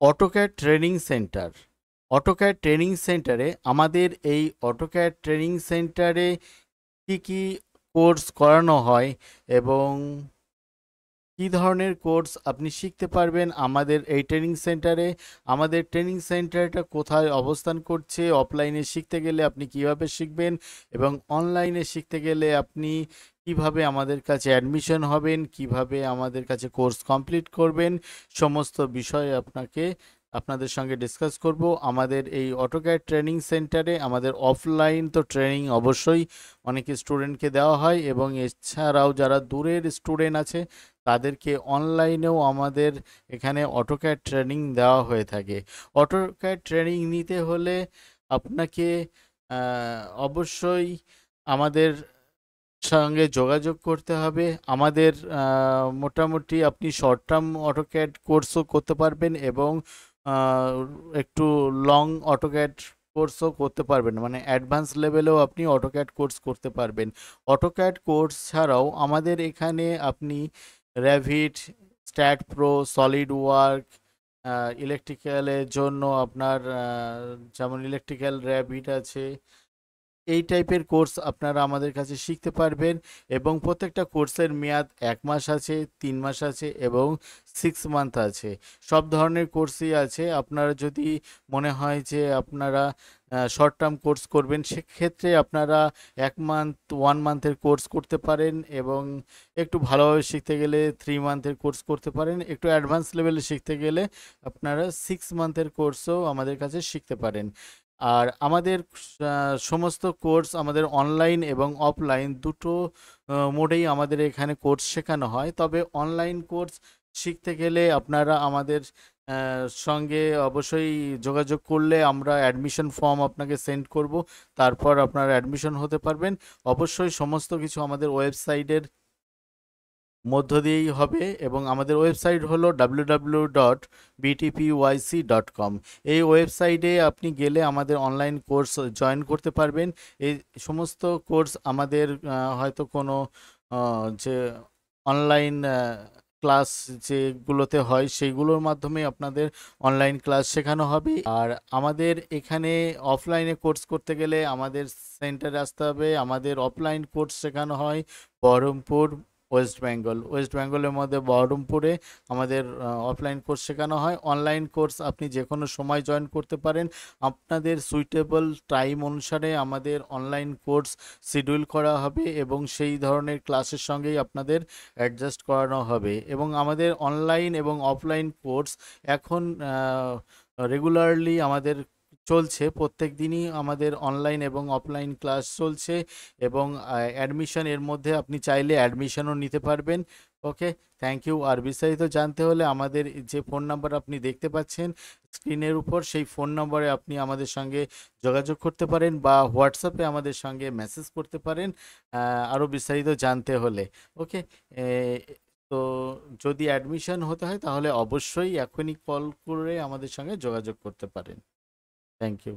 AutoCAD training centre. AutoCAD training সেন্টারে আমাদের এই অটোক্যাড ট্রেনিং সেন্টারে কি কি কোর্স করানো হয় এবং কি ধরনের কোর্স আপনি শিখতে পারবেন আমাদের এই ট্রেনিং সেন্টারে। আমাদের ট্রেনিং সেন্টারটা কোথায় অবস্থান করছে, অফলাইনে শিখতে গেলে আপনি কিভাবে শিখবেন এবং অনলাইনে শিখতে গেলে আপনি কিভাবে আমাদের কাছে অ্যাডমিশন হবেন, কিভাবে আমাদের কাছে কোর্স কমপ্লিট করবেন, সমস্ত বিষয় আপনাদের সঙ্গে ডিসকাস করব। আমাদের এই অটোক্যাড ট্রেনিং সেন্টারে আমাদের অফলাইন তো ট্রেনিং অবশ্যই অনেক স্টুডেন্টকে দেওয়া হয় এবং এছাড়াও যারা দূরের স্টুডেন্ট আছে তাদেরকে অনলাইনেও আমাদের এখানে অটোক্যাড ট্রেনিং দেওয়া হয়ে থাকে। অটোক্যাড ট্রেনিং নিতে হলে আপনাকে অবশ্যই আমাদের সঙ্গে যোগাযোগ করতে হবে। আমাদের মোটামুটি আপনি শর্ট টার্ম অটোক্যাড কোর্সও করতে পারবেন এবং আহ, একটু লং অটোক্যাড কোর্সও করতে পারবেন, মানে অ্যাডভান্স লেভেলেও আপনি অটোক্যাড কোর্স করতে পারবেন। অটোক্যাড কোর্স ছাড়াও আমাদের এখানে আপনি র্যাভিট, স্ট্যাট প্রো, সলিড ওয়ার্ক, ইলেকট্রিক্যালের জন্য আপনার যেমন ইলেকট্রিক্যাল র্যাভিট আছে, এই টাইপের কোর্স আপনারা আমাদের কাছে শিখতে পারবেন। এবং প্রত্যেকটা কোর্সের মেয়াদ 1 মাস আছে, 3 মাস আছে এবং 6 মান্থ আছে। সব ধরনের কোর্সই আছে। আপনারা যদি মনে হয় যে আপনারা শর্ট টার্ম কোর্স করবেন, সেক্ষেত্রে আপনারা 1 মান্থ, 1 মান্থের কোর্স করতে পারেন এবং একটু ভালোভাবে শিখতে গেলে 3 মান্থের কোর্স করতে পারেন। একটু অ্যাডভান্স লেভেলে শিখতে গেলে আপনারা 6 মান্থের কোর্সও আমাদের কাছে শিখতে পারেন। আর আমাদের সমস্ত কোর্স আমাদের অনলাইন এবং অফলাইন দুটো মোডেই আমাদের এখানে কোর্স শেখানো হয়। তবে অনলাইন কোর্স শিখতে গেলে আপনারা আমাদের সঙ্গে অবশ্যই যোগাযোগ করলে আমরা অ্যাডমিশন ফর্ম আপনাকে সেন্ড করব, তারপর আপনারা অ্যাডমিশন হতে পারবেন। অবশ্যই সমস্ত কিছু আমাদের ওয়েবসাইটের মধ্য দিয়েই হবে এবং আমাদের ওয়েবসাইট হলো www.btpyc.com। এই ওয়েবসাইটে আপনি গেলে আমাদের অনলাইন কোর্স জয়েন করতে পারবেন। এই সমস্ত কোর্স আমাদের হয়তো কোনো যে অনলাইন ক্লাস যেগুলোতে হয় সেইগুলোর মাধ্যমে আপনাদের অনলাইন ক্লাস শেখানো হবে। আর আমাদের এখানে অফলাইনে কোর্স করতে গেলে আমাদের সেন্টারে আসতে হবে। আমাদের অফলাইন কোর্স শেখানো হয় বহরমপুর, ওয়েস্ট বেঙ্গল। ওয়েস্ট বেঙ্গলের মধ্যে বহরমপুরে আমাদের অফলাইন কোর্স শেখানো হয়। অনলাইন কোর্স আপনি যে কোনো সময় জয়েন করতে পারেন। আপনাদের সুইটেবল টাইম অনুসারে আমাদের অনলাইন কোর্স শিডিউল করা হবে এবং সেই ধরনের ক্লাসের সঙ্গেই আপনাদের অ্যাডজাস্ট করানো হবে। এবং আমাদের অনলাইন এবং অফলাইন কোর্স এখন রেগুলারলি আমাদের চলছে। প্রত্যেক দিনই আমাদের অনলাইন এবং অফলাইন ক্লাস চলছে এবং অ্যাডমিশন এর মধ্যে আপনি চাইলে অ্যাডমিশনও নিতে পারবেন। ওকে, থ্যাংক ইউ। আর বিস্তারিত জানতে হলে আমাদের যে ফোন নাম্বার আপনি দেখতে পাচ্ছেন স্ক্রিনের উপর, সেই ফোন নম্বরে আপনি আমাদের সঙ্গে যোগাযোগ করতে পারেন বা হোয়াটসঅ্যাপে আমাদের সঙ্গে মেসেজ করতে পারেন আরও বিস্তারিত জানতে হলে। ওকে, তো যদি অ্যাডমিশন হতে হয় তাহলে অবশ্যই এখনই কল করে আমাদের সঙ্গে যোগাযোগ করতে পারেন। Thank you.